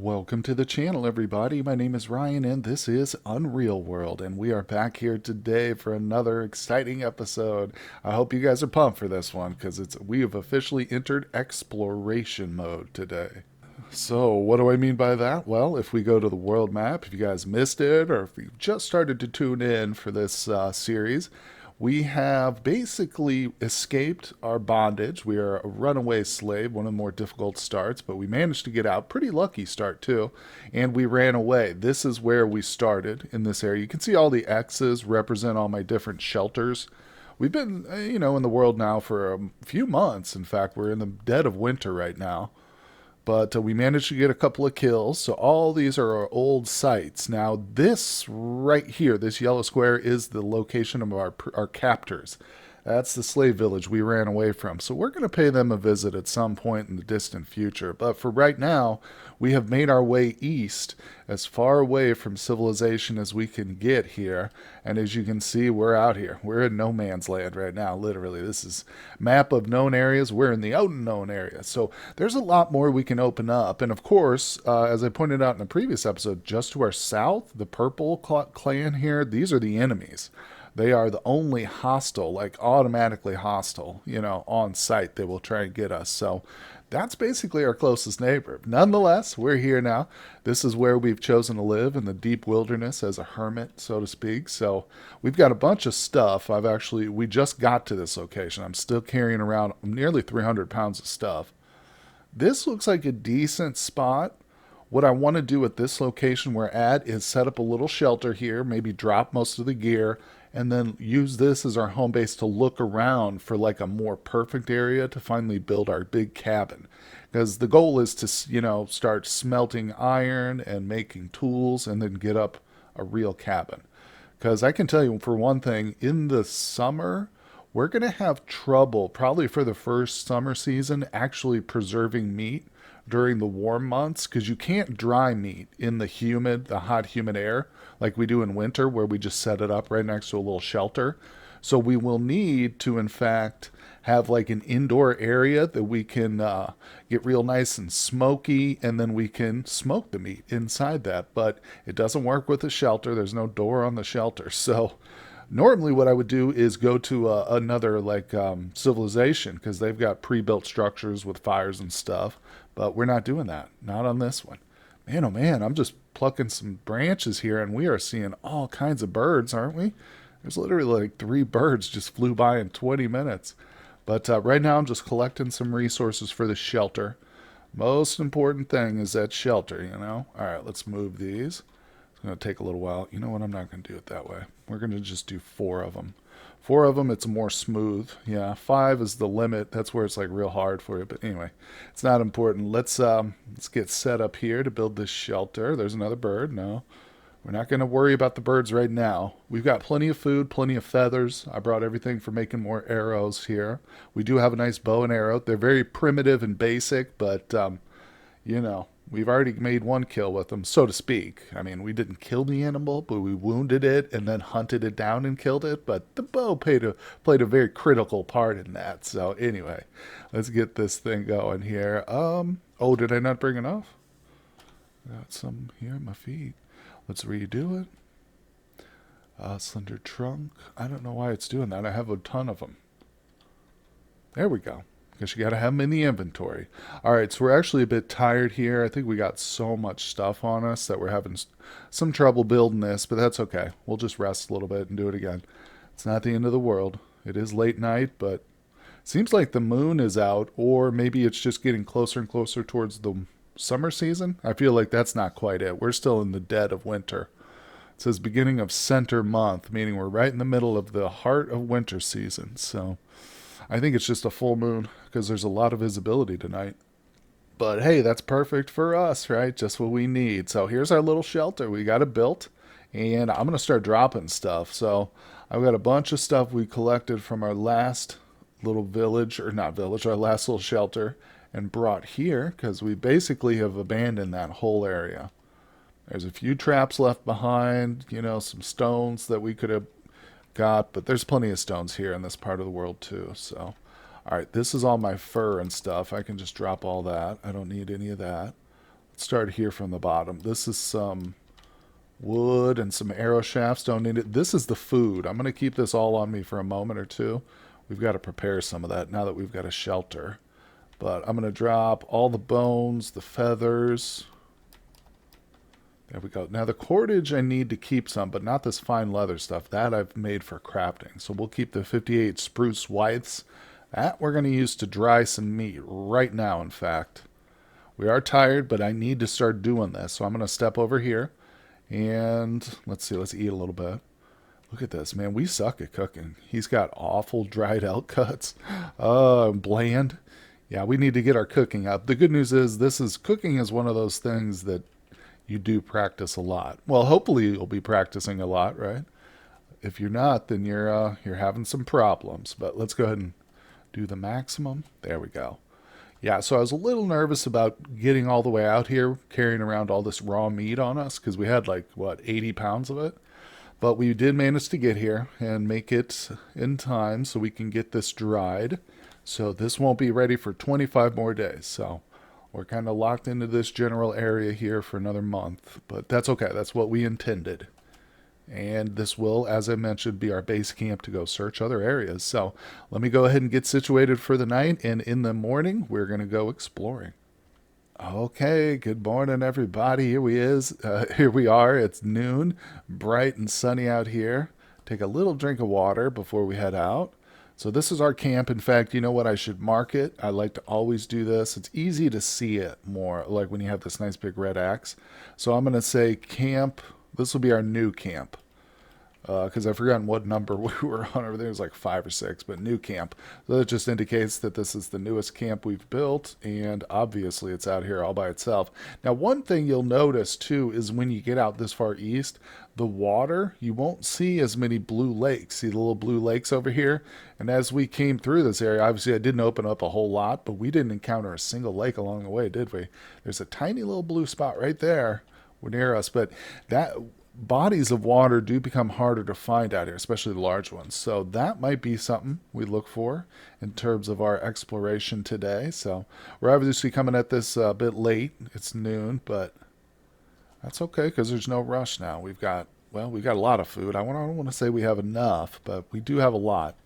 Welcome to the channel, everybody. My name is Ryan, and this is Unreal World, and we are back here today for another exciting episode. I hope you guys are pumped for this one, because we have officially entered exploration mode today. So, what do I mean by that? Well, if we go to the world map, if you guys missed it, or if you just started to tune in for this series, we have basically escaped our bondage. We are a runaway slave, one of the more difficult starts, but we managed to get out. Pretty lucky start, too. And we ran away. This is where we started in this area. You can see all the X's represent all my different shelters. We've been, in the world now for a few months. In fact, we're in the dead of winter right now. But we managed to get a couple of kills. So all these are our old sites. Now this right here, this yellow square, is the location of our captors. That's the slave village we ran away from. So we're going to pay them a visit at some point in the distant future. But for right now, we have made our way east, as far away from civilization as we can get here. And as you can see, we're out here. We're in no man's land right now, literally. This is map of known areas. We're in the unknown area. So there's a lot more we can open up. And of course, as I pointed out in a previous episode, just to our south, the purple clan here, these are the enemies. They are the only hostile, like automatically hostile, on site. They will try and get us. So that's basically our closest neighbor. Nonetheless, we're here now. This is where we've chosen to live, in the deep wilderness as a hermit, so to speak. So we've got a bunch of stuff. We just got to this location. I'm still carrying around nearly 300 pounds of stuff. This looks like a decent spot. What I want to do at this location we're at is set up a little shelter here, maybe drop most of the gear, and then use this as our home base to look around for like a more perfect area to finally build our big cabin. Because the goal is to, start smelting iron and making tools and then get up a real cabin. Because I can tell you, for one thing, in the summer, we're going to have trouble, probably for the first summer season, actually preserving meat during the warm months, because you can't dry meat in the hot, humid air like we do in winter, where we just set it up right next to a little shelter. So we will need to, in fact, have like an indoor area that we can get real nice and smoky, and then we can smoke the meat inside that. But it doesn't work with a shelter. There's no door on the shelter. So normally what I would do is go to another civilization, because they've got pre-built structures with fires and stuff. But we're not doing that. Not on this one. Man, oh man, I'm just plucking some branches here, and we are seeing all kinds of birds, aren't we? There's literally like 3 birds just flew by in 20 minutes. But right now I'm just collecting some resources for the shelter. Most important thing is that shelter. All right, let's move these. It's going to take a little while. You know what? I'm not going to do it that way. We're going to just do 4 of them. 4 of them, it's more smooth. Yeah, 5 is the limit. That's where it's like real hard for you. But anyway, it's not important. Let's get set up here to build this shelter. There's another bird. No, we're not going to worry about the birds right now. We've got plenty of food, plenty of feathers. I brought everything for making more arrows here. We do have a nice bow and arrow. They're very primitive and basic, but we've already made 1 kill with them, so to speak. I mean, we didn't kill the animal, but we wounded it and then hunted it down and killed it. But the bow played a very critical part in that. So anyway, let's get this thing going here. Oh, did I not bring enough? Got some here at my feet. Let's redo it. Slender trunk. I don't know why it's doing that. I have a ton of them. There we go. Because you got to have them in the inventory. All right, so we're actually a bit tired here. I think we got so much stuff on us that we're having some trouble building this, but that's okay. We'll just rest a little bit and do it again. It's not the end of the world. It is late night, but it seems like the moon is out, or maybe it's just getting closer and closer towards the summer season. I feel like that's not quite it. We're still in the dead of winter. It says beginning of center month, meaning we're right in the middle of the heart of winter season. So I think it's just a full moon, because there's a lot of visibility tonight. But hey, that's perfect for us, right? Just what we need. So here's our little shelter. We got it built, and I'm going to start dropping stuff. So I've got a bunch of stuff we collected from our last little village, or not village, our last little shelter, and brought here, because we basically have abandoned that whole area. There's a few traps left behind, some stones that we could have got, but there's plenty of stones here in this part of the world too. So all right, this is all my fur and stuff. I can just drop all that. I don't need any of that. Start here from the bottom. This is some wood and some arrow shafts. Don't need it. This is the food. I'm going to keep this all on me for a moment or two. We've got to prepare some of that now that we've got a shelter. But I'm going to drop all the bones, the feathers. There we go. Now the cordage I need to keep some, but not this fine leather stuff. That I've made for crafting. So we'll keep the 58 spruce withes. That we're going to use to dry some meat right now, in fact. We are tired, but I need to start doing this. So I'm going to step over here. And let's see, let's eat a little bit. Look at this, man. We suck at cooking. He's got awful dried elk cuts. Bland. Yeah, we need to get our cooking up. The good news is cooking is one of those things that you do practice a lot. Well, hopefully you'll be practicing a lot, right? If you're not, then you're having some problems. But let's go ahead and do the maximum. There we go. Yeah, so I was a little nervous about getting all the way out here, carrying around all this raw meat on us, because we had like, what, 80 pounds of it? But we did manage to get here and make it in time so we can get this dried. So this won't be ready for 25 more days. So we're kind of locked into this general area here for another month. But that's okay. That's what we intended. And this will, as I mentioned, be our base camp to go search other areas. So let me go ahead and get situated for the night. And in the morning, we're going to go exploring. Okay, good morning, everybody. Here we are. It's noon, bright and sunny out here. Take a little drink of water before we head out. So this is our camp. In fact, you know what? I should mark it. I like to always do this. It's easy to see it more, like when you have this nice big red axe. So I'm going to say camp. This will be our new camp. Because I've forgotten what number we were on over there. It was like 5 or 6, but new camp. So that just indicates that this is the newest camp we've built, and obviously it's out here all by itself. Now, one thing you'll notice, too, is when you get out this far east, the water, you won't see as many blue lakes. See the little blue lakes over here? And as we came through this area, obviously I didn't open up a whole lot, but we didn't encounter a single lake along the way, did we? There's a tiny little blue spot right there near us, but that bodies of water do become harder to find out here, especially the large ones. So that might be something we look for in terms of our exploration today. So we're obviously coming at this a bit late. It's noon, but that's okay because there's no rush now. We got a lot of food. I don't want to say we have enough, but we do have a lot.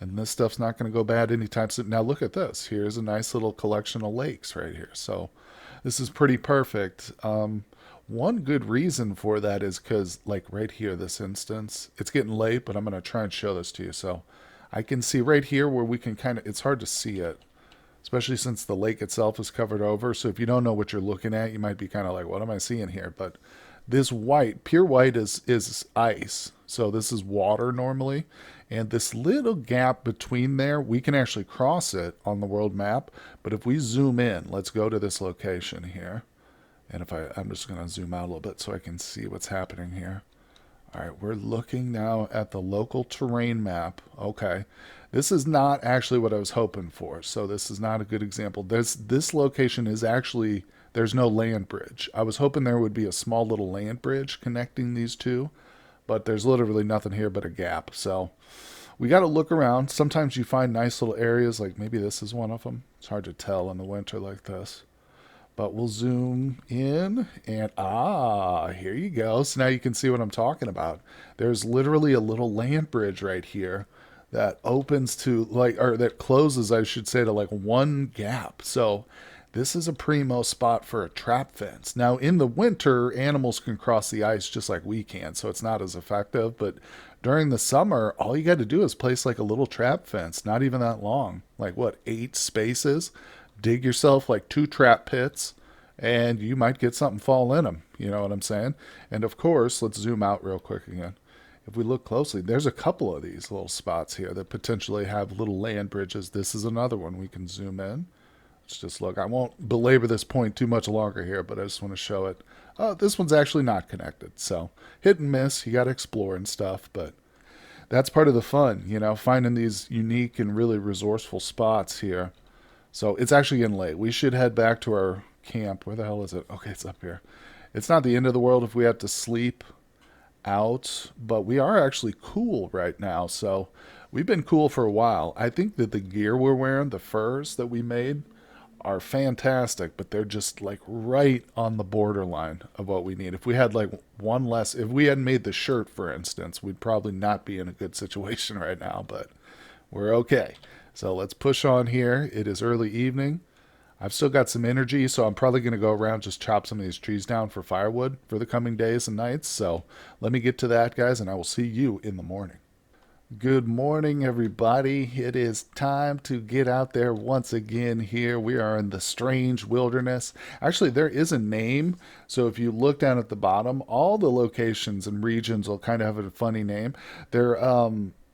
And this stuff's not going to go bad anytime soon. Now look at this. Here's a nice little collection of lakes right here. So this is pretty perfect. One good reason for that is because, like right here, this instance, it's getting late, but I'm going to try and show this to you. So I can see right here where we can it's hard to see it, especially since the lake itself is covered over. So if you don't know what you're looking at, you might be kind of like, what am I seeing here? But this white, pure white is ice. So this is water normally. And this little gap between there, we can actually cross it on the world map. But if we zoom in, let's go to this location here. And I'm just going to zoom out a little bit so I can see what's happening here. All right, we're looking now at the local terrain map. Okay, this is not actually what I was hoping for. So this is not a good example. This location is actually, there's no land bridge. I was hoping there would be a small little land bridge connecting these two, but there's literally nothing here but a gap. So we got to look around. Sometimes you find nice little areas, like maybe this is one of them. It's hard to tell in the winter like this. But we'll zoom in and here you go. So now you can see what I'm talking about. There's literally a little land bridge right here that opens to or that closes, I should say, to like one gap. So this is a primo spot for a trap fence. Now in the winter, animals can cross the ice just like we can, so it's not as effective. But during the summer, all you got to do is place like a little trap fence, not even that long, like what, 8 spaces? Dig yourself like 2 trap pits and you might get something fall in them. You know what I'm saying? And of course, let's zoom out real quick again. If we look closely, there's a couple of these little spots here that potentially have little land bridges. This is another one. We can zoom in. Let's just look. I won't belabor this point too much longer here, but I just want to show it. This one's actually not connected. So hit and miss. You got to explore and stuff, but that's part of the fun, finding these unique and really resourceful spots here. So it's actually getting late. We should head back to our camp. Where the hell is it? Okay, it's up here. It's not the end of the world if we have to sleep out, but we are actually cool right now. So we've been cool for a while. I think that the gear we're wearing, the furs that we made, are fantastic, but they're just like right on the borderline of what we need. If we had like one less, if we hadn't made the shirt, for instance, we'd probably not be in a good situation right now, but we're okay. So let's push on here. It is early evening. I've still got some energy, so I'm probably going to go around just chop some of these trees down for firewood for the coming days and nights. So let me get to that, guys, and I will see you in the morning. Good morning, everybody. It is time to get out there once again here. We are in the strange wilderness. Actually, there is a name. So if you look down at the bottom, all the locations and regions will kind of have a funny name. They're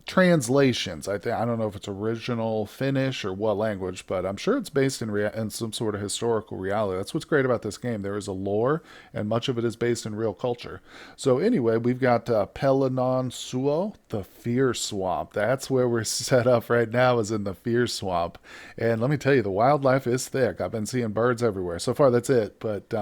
translations. I don't know if it's original Finnish or what language, but I'm sure it's based in some sort of historical reality. That's what's great about this game. There is a lore, and much of it is based in real culture. So anyway, we've got Pelanon Suo, the Fear Swamp. That's where we're set up right now, is in the Fear Swamp. And let me tell you, the wildlife is thick. I've been seeing birds everywhere. So far, that's it. But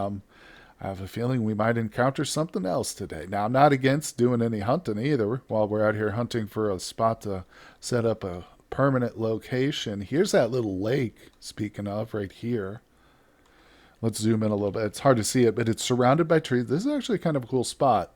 I have a feeling we might encounter something else today. Now, I'm not against doing any hunting either while we're out here hunting for a spot to set up a permanent location. Here's that little lake, speaking of, right here. Let's zoom in a little bit. It's hard to see it, but it's surrounded by trees. This is actually kind of a cool spot.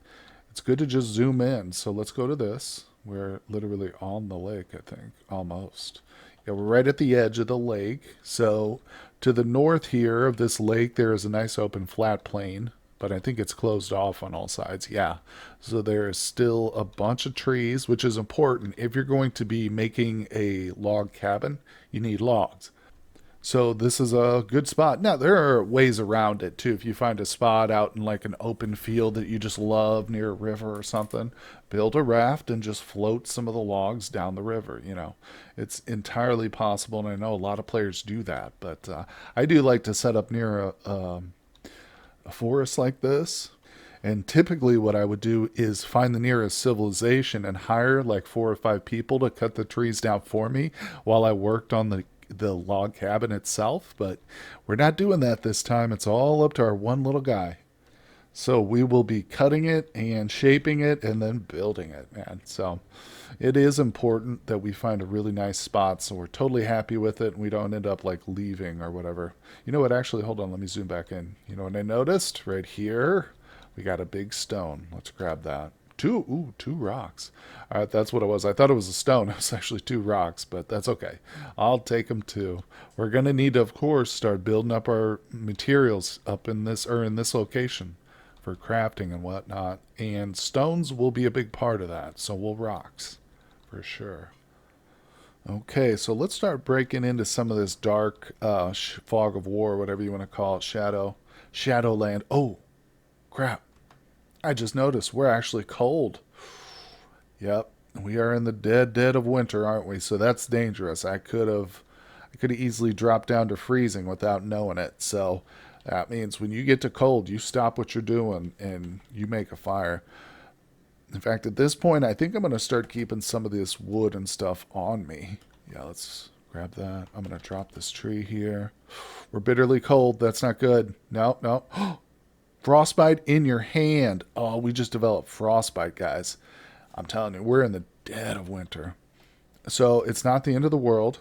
It's good to just zoom in. So let's go to this. We're literally on the lake, I think, almost. Yeah, we're right at the edge of the lake. So to the north here of this lake, there is a nice open flat plain, but I think it's closed off on all sides. Yeah. So there is still a bunch of trees, which is important. If you're going to be making a log cabin, you need logs. So this is a good spot. Now there are ways around it too. If you find a spot out in like an open field that you just love near a river or something, build a raft and just float some of the logs down the river. It's entirely possible, and I know a lot of players do that. But I do like to set up near a forest like this. And typically, what I would do is find the nearest civilization and hire like 4 or 5 people to cut the trees down for me while I worked on the log cabin itself. But we're not doing that this time. It's all up to our one little guy. So we will be cutting it and shaping it and then building it, man. So it is important that we find a really nice spot so we're totally happy with it and we don't end up like leaving or whatever. You know what? Actually, hold on. Let me zoom back in. You know what I noticed? Right here, we got a big stone. Let's grab that. Two rocks. All right, that's what it was. I thought it was a stone. It was actually 2 rocks, but that's okay. I'll take them too. We're going to need to, of course, start building up our materials up in this location for crafting and whatnot. And stones will be a big part of that. So will rocks for sure. Okay, so let's start breaking into some of this dark fog of war, whatever you want to call it, Shadowland. Oh, crap. I just noticed we're actually cold. Yep, we are in the dead of winter, aren't we? So that's dangerous. I could have easily dropped down to freezing without knowing it. So that means when you get to cold, you stop what you're doing and you make a fire. In fact, at this point, I think I'm going to start keeping some of this wood and stuff on me. Yeah, let's grab that. I'm going to drop this tree here. We're bitterly cold. That's not good. No, no. Frostbite in your hand. Oh, we just developed frostbite, guys. I'm telling you, we're in the dead of winter. So it's not the end of the world.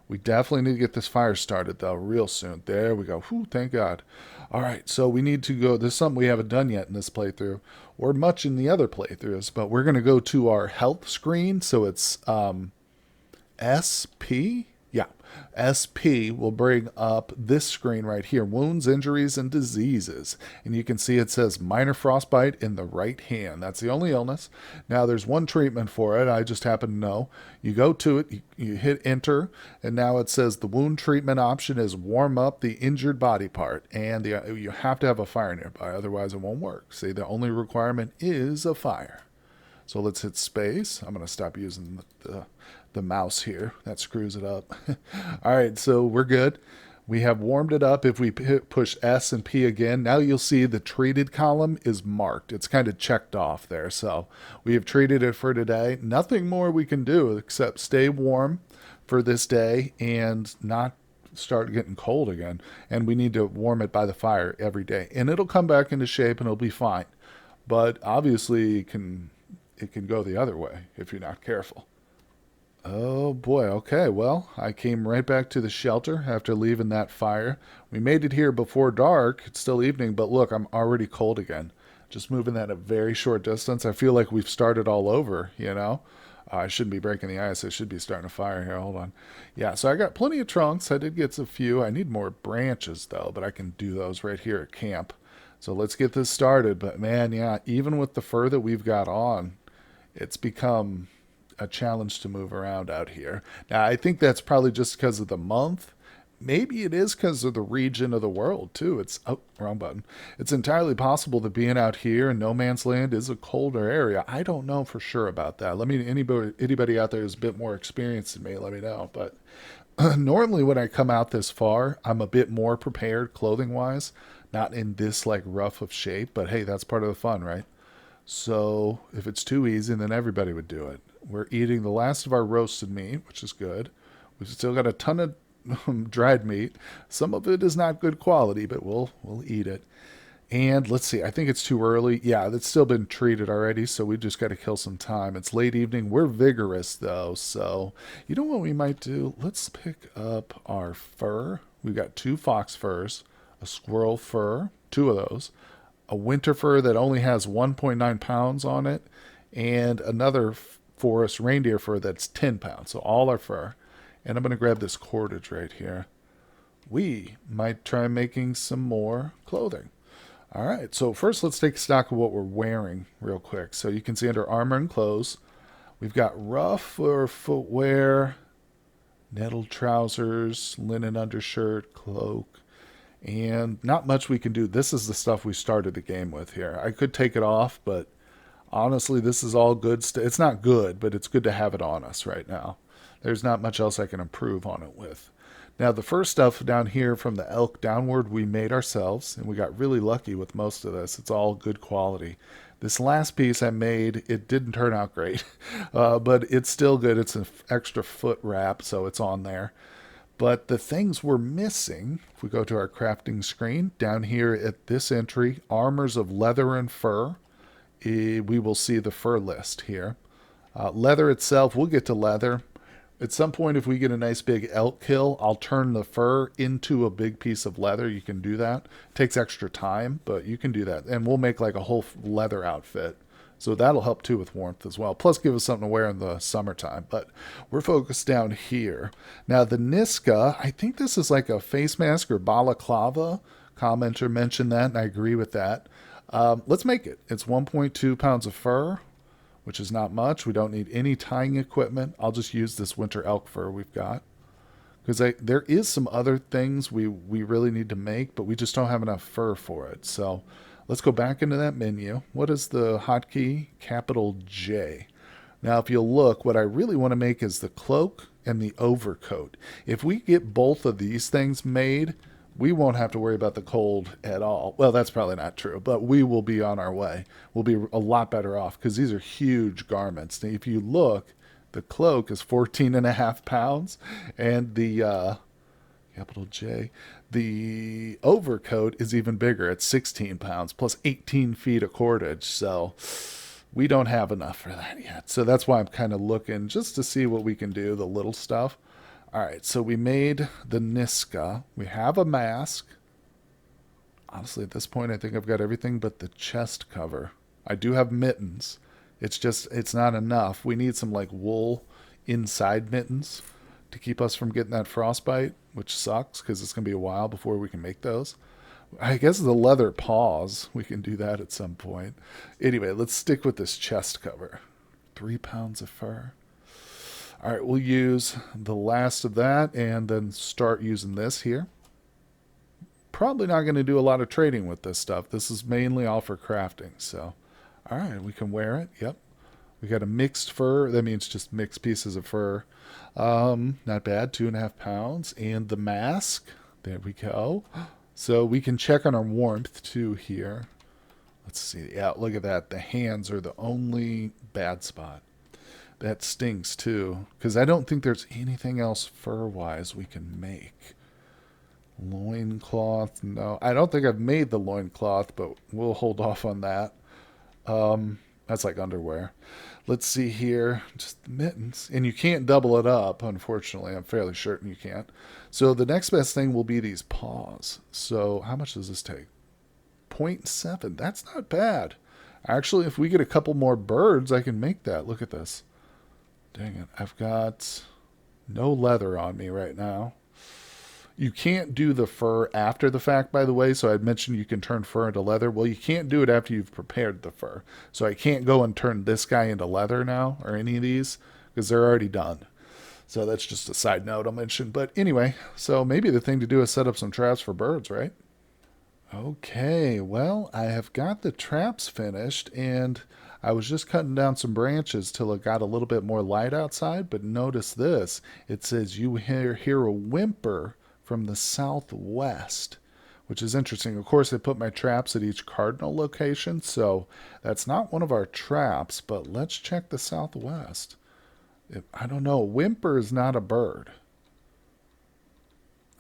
We definitely need to get this fire started, though, real soon. There we go. Whew, thank God. All right, so we need to go. There's something we haven't done yet in this playthrough, or much in the other playthroughs, but we're going to go to our health screen. So it's SP? Yeah. SP will bring up this screen right here, wounds, injuries, and diseases. And you can see it says minor frostbite in the right hand. That's the only illness. Now, there's one treatment for it. I just happen to know. You go to it, you hit enter, and now it says the wound treatment option is warm up the injured body part. And you have to have a fire nearby, otherwise it won't work. See, the only requirement is a fire. So let's hit space. I'm going to stop using the mouse here. That screws it up. All right, so we're good. We have warmed it up. If we push S and P again, now you'll see the treated column is marked. It's kind of checked off there. So we have treated it for today. Nothing more we can do except stay warm for this day and not start getting cold again. And we need to warm it by the fire every day. And it'll come back into shape and it'll be fine. But obviously it can go the other way if you're not careful. Oh boy, okay. Well, I came right back to the shelter after leaving that fire. We made it here before dark. It's still evening, but look, I'm already cold again. Just moving that a very short distance. I feel like we've started all over, you know? I shouldn't be breaking the ice. I should be starting a fire here. Hold on. Yeah, so I got plenty of trunks. I did get a few. I need more branches, though, but I can do those right here at camp. So let's get this started. But man, yeah, even with the fur that we've got on, it's become a challenge to move around out here. Now, I think that's probably just because of the month. Maybe it is because of the region of the world, too. It's, oh, wrong button. It's entirely possible that being out here in no man's land is a colder area. I don't know for sure about that. Let me, anybody out there who's a bit more experienced than me, let me know. But normally when I come out this far, I'm a bit more prepared clothing wise. Not in this like rough of shape, but hey, that's part of the fun, right? So if it's too easy, then everybody would do it. We're eating the last of our roasted meat, which is good. We've still got a ton of dried meat. Some of it is not good quality, but we'll eat it. And let's see, I think it's too early. Yeah, it's still been treated already, so we just got to kill some time. It's late evening. We're vigorous though, so you know what we might do? Let's pick up our fur. We've got two fox furs, a squirrel fur, two of those, a winter fur that only has 1.9 pounds on it, and another forest reindeer fur that's 10 pounds. So all our fur. And I'm going to grab this cordage right here. We might try making some more clothing. All right, so first let's take stock of what we're wearing real quick. So you can see under armor and clothes, we've got rough or footwear, netted trousers, linen undershirt, cloak, and not much we can do. This is the stuff we started the game with here. I could take it off, but honestly, this is all good. It's not good, but it's good to have it on us right now. There's not much else I can improve on it with. Now, the first stuff down here from the elk downward, we made ourselves, and we got really lucky with most of this. It's all good quality. This last piece I made, it didn't turn out great, but it's still good. It's an extra foot wrap, so it's on there. But the things we're missing, if we go to our crafting screen, down here at this entry, armors of leather and fur, we will see the fur list here. Leather itself, we'll get to leather. At some point, if we get a nice big elk kill, I'll turn the fur into a big piece of leather. You can do that. It takes extra time, but you can do that. And we'll make like a whole leather outfit. So that'll help too with warmth as well. Plus give us something to wear in the summertime. But we're focused down here. Now the Niska, I think this is like a face mask or balaclava. Commenter mentioned that, and I agree with that. Let's make it. It's 1.2 pounds of fur, which is not much. We don't need any tying equipment. I'll just use this winter elk fur we've got. Because there is some other things we really need to make, but we just don't have enough fur for it. So let's go back into that menu. What is the hotkey? Capital J. Now, if you'll look, what I really want to make is the cloak and the overcoat. If we get both of these things made, we won't have to worry about the cold at all. Well, that's probably not true, but we will be on our way. We'll be a lot better off because these are huge garments. Now, if you look, the cloak is 14 and a half pounds, and the capital J, the overcoat is even bigger. It's 16 pounds plus 18 feet of cordage. So we don't have enough for that yet. So that's why I'm kind of looking just to see what we can do, the little stuff. All right, so we made the Niska. We have a mask. Honestly, at this point, I think I've got everything but the chest cover. I do have mittens. It's not enough. We need some like wool inside mittens to keep us from getting that frostbite, which sucks because it's going to be a while before we can make those. I guess the leather paws, we can do that at some point. Anyway, let's stick with this chest cover. 3 pounds of fur. All right, we'll use the last of that and then start using this here. Probably not going to do a lot of trading with this stuff. This is mainly all for crafting. So, all right, we can wear it. Yep. We got a mixed fur. That means just mixed pieces of fur. Not bad, 2.5 pounds. And the mask. There we go. So we can check on our warmth too here. Let's see. Yeah, look at that. The hands are the only bad spot. That stinks too, because I don't think there's anything else fur-wise we can make. Loincloth, no. I don't think I've made the loincloth, but we'll hold off on that. That's like underwear. Let's see here. Just mittens. And you can't double it up, unfortunately. I'm fairly certain you can't. So the next best thing will be these paws. So how much does this take? Zero point 0.7. That's not bad. Actually, if we get a couple more birds, I can make that. Look at this. Dang it. I've got no leather on me right now. You can't do the fur after the fact, by the way. So I'd mentioned you can turn fur into leather. Well, you can't do it after you've prepared the fur. So I can't go and turn this guy into leather now, or any of these, because they're already done. So that's just a side note I'll mention. But anyway, so maybe the thing to do is set up some traps for birds, right? Okay, well, I have got the traps finished, and I was just cutting down some branches till it got a little bit more light outside. But notice this, it says you hear a whimper from the southwest, which is interesting. Of course, I put my traps at each cardinal location, so that's not one of our traps, but let's check the southwest. I don't know, whimper is not a bird.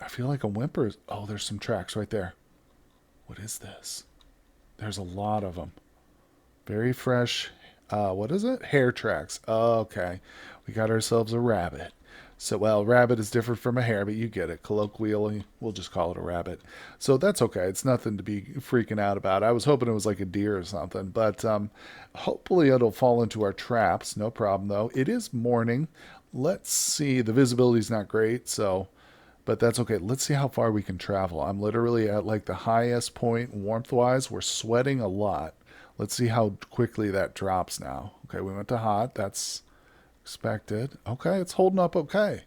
I feel like a whimper is... Oh, there's some tracks right there. What is this? There's a lot of them. Very fresh. What is it? Hair tracks. Okay. We got ourselves a rabbit. So, well, rabbit is different from a hare, but you get it. Colloquially, we'll just call it a rabbit. So that's okay. It's nothing to be freaking out about. I was hoping it was like a deer or something, but hopefully it'll fall into our traps. No problem, though. It is morning. Let's see. The visibility's not great, so... But that's okay. Let's see how far we can travel. I'm literally at like the highest point warmth wise. We're sweating a lot. Let's see how quickly that drops now. Okay, we went to hot. That's expected. Okay, it's holding up okay.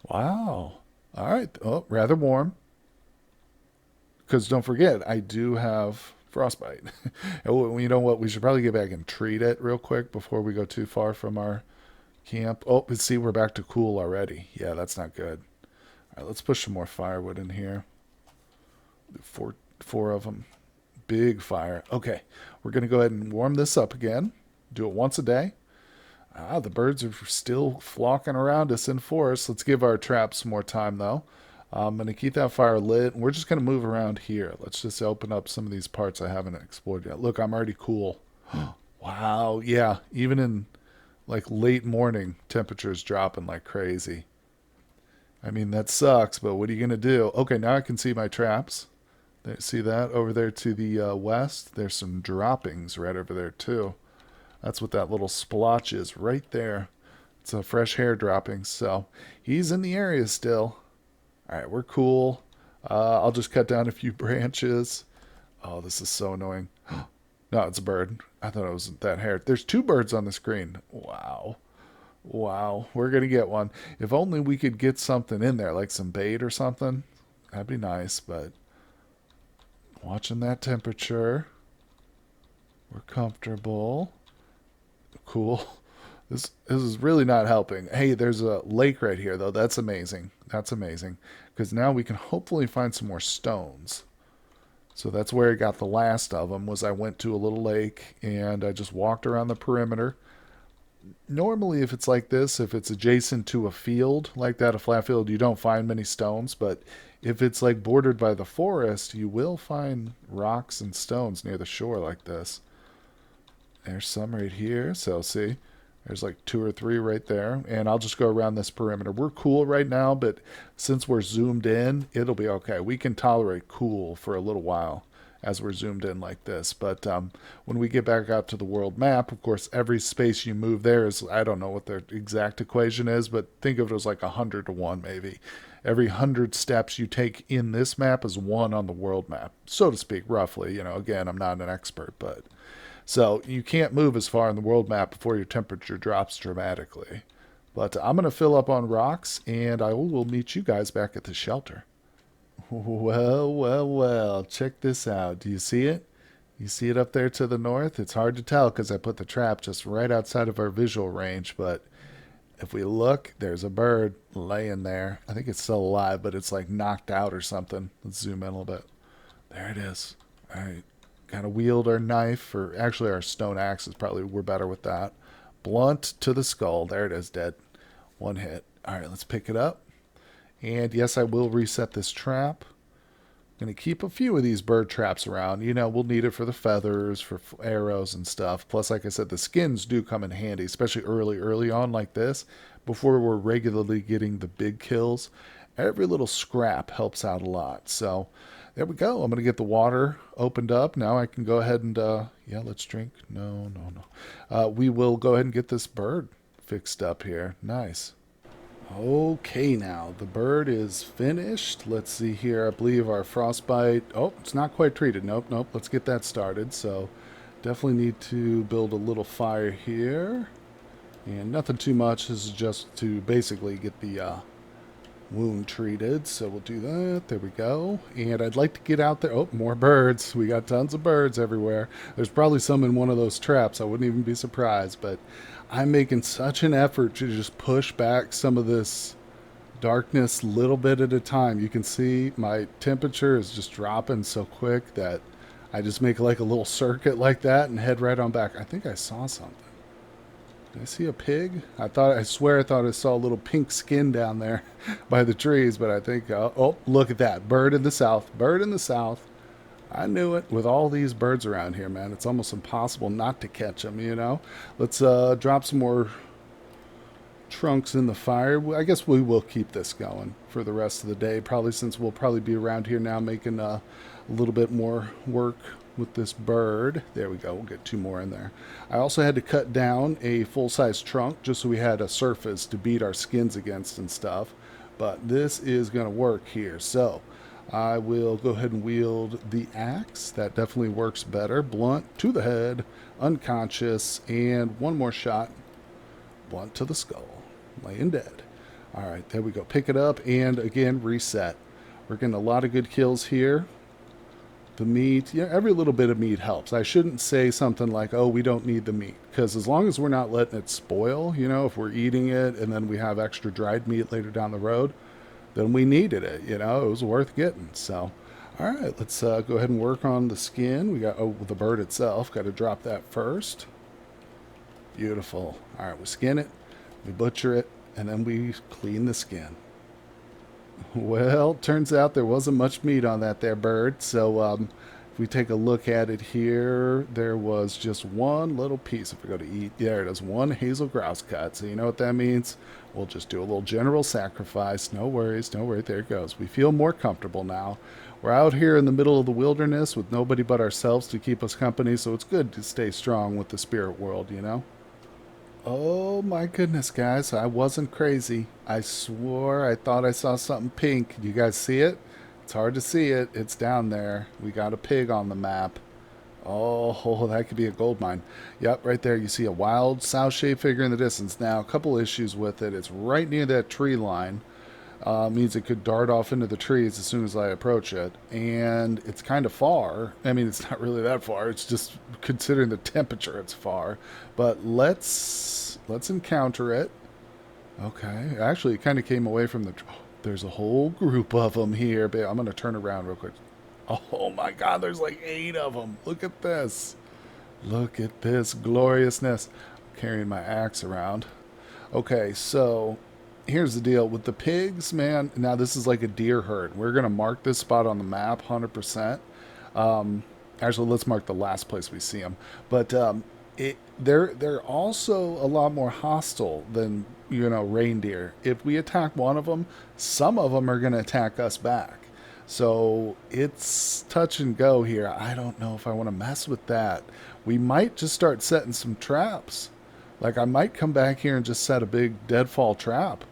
Wow. All right. Oh, rather warm. Because don't forget, I do have frostbite. Oh, you know what? We should probably get back and treat it real quick before we go too far from our camp. Oh, see, we're back to cool already. Yeah, that's not good. All right, let's push some more firewood in here. Four of them. Big fire. Okay, we're going to go ahead and warm this up again. Do it once a day. The birds are still flocking around us in force. Let's give our traps more time, though. I'm going to keep that fire lit, and we're just going to move around here. Let's just open up some of these parts I haven't explored yet. Look, I'm already cool. Wow, yeah, even in like late morning, temperatures dropping like crazy. I mean, that sucks, but what are you going to do? Okay, now I can see my traps. See that over there to the west? There's some droppings right over there, too. That's what that little splotch is right there. It's a fresh hair dropping, so he's in the area still. All right, we're cool. I'll just cut down a few branches. Oh, this is so annoying. No, it's a bird. I thought it was that hair. There's two birds on the screen. Wow. Wow, we're going to get one. If only we could get something in there, like some bait or something. That'd be nice, but watching that temperature. We're comfortable. Cool. This is really not helping. Hey, there's a lake right here, though. That's amazing. That's amazing. Because now we can hopefully find some more stones. So that's where I got the last of them, was I went to a little lake, and I just walked around the perimeter. Normally, if it's like this, if it's adjacent to a field like that, a flat field, you don't find many stones. But if it's like bordered by the forest, you will find rocks and stones near the shore like this. There's some right here. So see, there's like two or three right there. And I'll just go around this perimeter. We're cool right now, but since we're zoomed in, it'll be okay. We can tolerate cool for a little while as we're zoomed in like this. But when we get back out to the world map, of course, every space you move there is, I don't know what the exact equation is, but think of it as like 100 to 1 maybe. Every 100 steps you take in this map is one on the world map, so to speak, roughly. Again, I'm not an expert, but... So you can't move as far in the world map before your temperature drops dramatically. But I'm going to fill up on rocks, and I will meet you guys back at the shelter. Well, well, well, check this out. Do you see it? You see it up there to the north? It's hard to tell because I put the trap just right outside of our visual range, but if we look, there's a bird laying there. I think it's still alive, but it's like knocked out or something. Let's zoom in a little bit. There it is. All right. Kind of wield our knife, or actually our stone axe is probably, we're better with that. Blunt to the skull. There it is, dead. One hit. All right, let's pick it up. And yes, I will reset this trap. Going to keep a few of these bird traps around. You know, we'll need it for the feathers, for arrows and stuff. Plus, like I said, the skins do come in handy, especially early on like this, before we're regularly getting the big kills. Every little scrap helps out a lot. So there we go. I'm going to get the water opened up. Now I can go ahead and, yeah, let's drink. No, no, no. We will go ahead and get this bird fixed up here. Nice. Okay, now the bird is finished. Let's see here. I believe our frostbite. Oh, it's not quite treated. Nope, nope. Let's get that started. So, definitely need to build a little fire here. And nothing too much. This is just to basically get the wound treated. So, we'll do that. There we go. And I'd like to get out there. Oh, more birds. We got tons of birds everywhere. There's probably some in one of those traps. I wouldn't even be surprised. But I'm making such an effort to just push back some of this darkness little bit at a time. You can see my temperature is just dropping so quick that I just make like a little circuit like that and head right on back. I think I saw something. Did I see a pig? I swear I thought I saw a little pink skin down there by the trees, but I think, oh, look at that. Bird in the south. Bird in the south. I knew it. With all these birds around here, man, it's almost impossible not to catch them, you know? Let's drop some more trunks in the fire. I guess we will keep this going for the rest of the day, probably, since we'll probably be around here now making a little bit more work with this bird. There we go. We'll get two more in there. I also had to cut down a full-size trunk just so we had a surface to beat our skins against and stuff. But this is going to work here. So I will go ahead and wield the axe. That definitely works better. Blunt to the head, unconscious, and one more shot. Blunt to the skull. Laying dead. All right, there we go. Pick it up and again reset. We're getting a lot of good kills here. The meat, yeah, every little bit of meat helps. I shouldn't say something like, oh, we don't need the meat. Because as long as we're not letting it spoil, you know, if we're eating it and then we have extra dried meat later down the road, then we needed it, you know, it was worth getting. So, all right, let's go ahead and work on the skin. We got, oh, the bird itself, got to drop that first. Beautiful. All right, we skin it, we butcher it, and then we clean the skin. Well, turns out there wasn't much meat on that there bird. So if we take a look at it here, there was just one little piece. If we go to eat, there it is, one hazel grouse cut. So you know what that means? We'll just do a little general sacrifice. No worries, no worries. There it goes. We feel more comfortable now. We're out here in the middle of the wilderness with nobody but ourselves to keep us company. So it's good to stay strong with the spirit world, you know? Oh my goodness, guys. I wasn't crazy. I swore I thought I saw something pink. Do you guys see it? It's hard to see it. It's down there. We got a pig on the map. Oh, that could be a gold mine. Yep, right there. You see a wild sow-shaped figure in the distance. Now, a couple issues with it. It's right near that tree line. Means it could dart off into the trees as soon as I approach it. And it's kind of far. I mean, it's not really that far. It's just considering the temperature, it's far. But let's encounter it. Okay. Actually, it kind of came away from the... Oh, there's a whole group of them here. But I'm going to turn around real quick. Oh my God, there's like 8 of them. Look at this. Look at this gloriousness. I'm carrying my axe around. Okay, so here's the deal with the pigs, man. Now this is like a deer herd. We're gonna mark this spot on the map 100%. Actually, let's mark the last place we see them. But they're also a lot more hostile than, you know, reindeer. If we attack one of them, some of them are gonna attack us back. So it's touch and go here. I don't know if I want to mess with that. We might just start setting some traps. Like I might come back here and just set a big deadfall trap,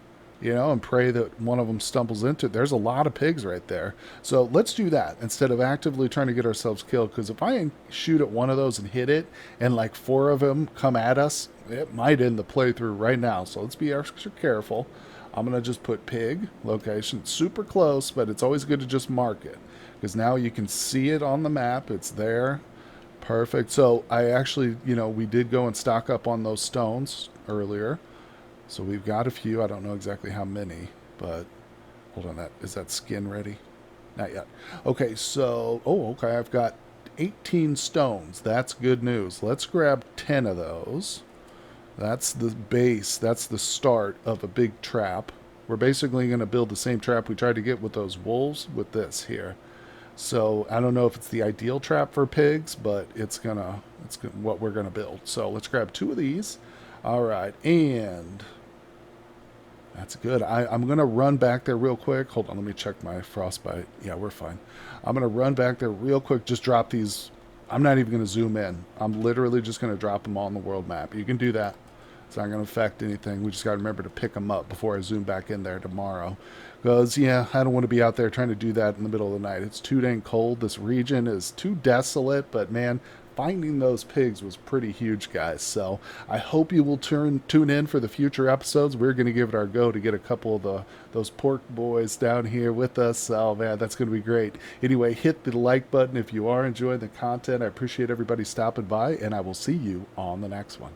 you know, and pray that one of them stumbles into it. There's a lot of pigs right there. So let's do that instead of actively trying to get ourselves killed. Because if I shoot at one of those and hit it and like 4 of them come at us, it might end the playthrough right now. So let's be extra careful. I'm going to just put pig location super close, but it's always good to just mark it because now you can see it on the map. It's there. Perfect. So I actually, you know, we did go and stock up on those stones earlier. So we've got a few. I don't know exactly how many, but hold on. Is that skin ready? Not yet. Okay. So, oh, okay. I've got 18 stones. That's good news. Let's grab 10 of those. That's the base. That's the start of a big trap. We're basically going to build the same trap we tried to get with those wolves with this here. So I don't know if it's the ideal trap for pigs, but what we're gonna build. So let's grab two of these. All right, and that's good. I'm going to run back there real quick. Hold on, let me check my frostbite. Yeah, we're fine. I'm going to run back there real quick. Just drop these. I'm not even going to zoom in. I'm literally just going to drop them all on the world map. You can do that. It's not going to affect anything. We just got to remember to pick them up before I zoom back in there tomorrow. Because, yeah, I don't want to be out there trying to do that in the middle of the night. It's too dang cold. This region is too desolate, but man, finding those pigs was pretty huge, guys. So I hope you will tune in for the future episodes. We're going to give it our go to get a couple of those pork boys down here with us. Oh man, that's going to be great. Anyway, hit the like button if you are enjoying the content. I appreciate everybody stopping by, and I will see you on the next one.